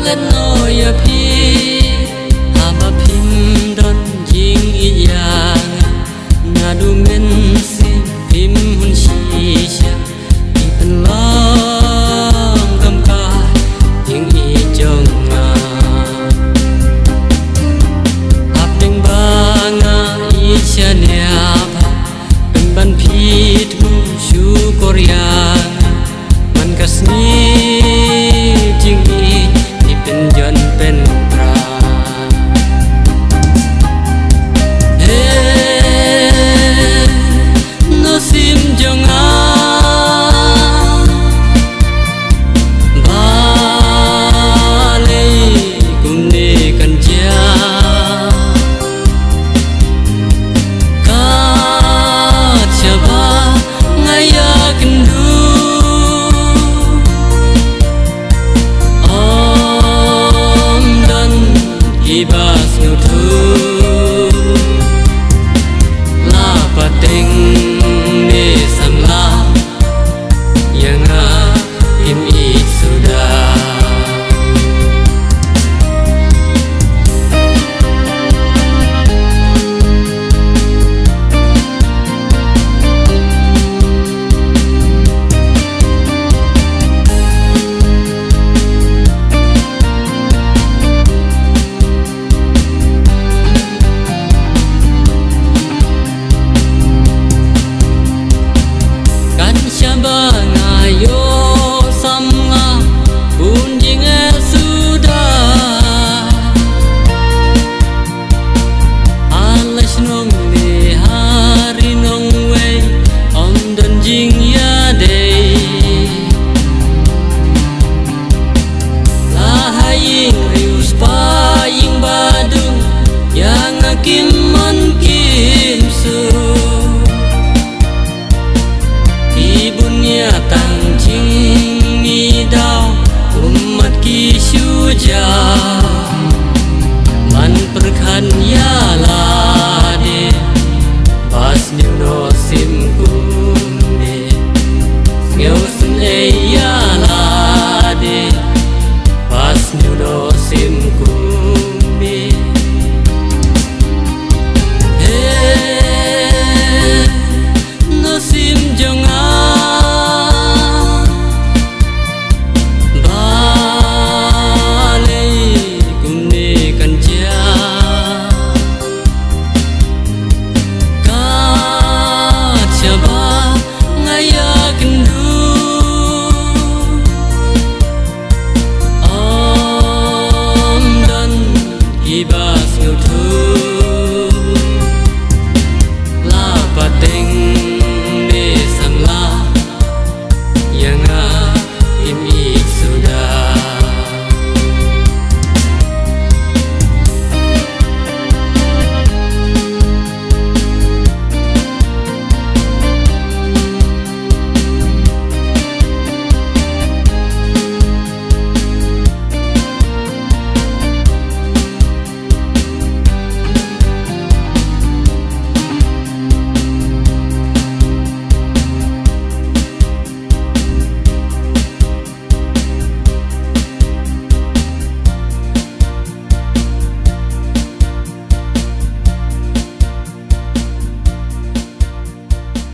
และน้อยพี่หามาพิมพ์ดอนยิงอีกอย่างน่าดูเงินสิพิมพ์หุ่นชีชะที่เป็นล้องกำกายิงอีจงงาอับดึงบางาอีชะเนียพาเป็นบันพีทูชูกอริยางมันก็สนีจริงอีที่เป็นยนต์เป็นตราเฮ้โนซิมจงอาบาเลกุมเนกันจากาชบาไงยากันดูIbas nutu la pating ne samla yang a im I suda Kim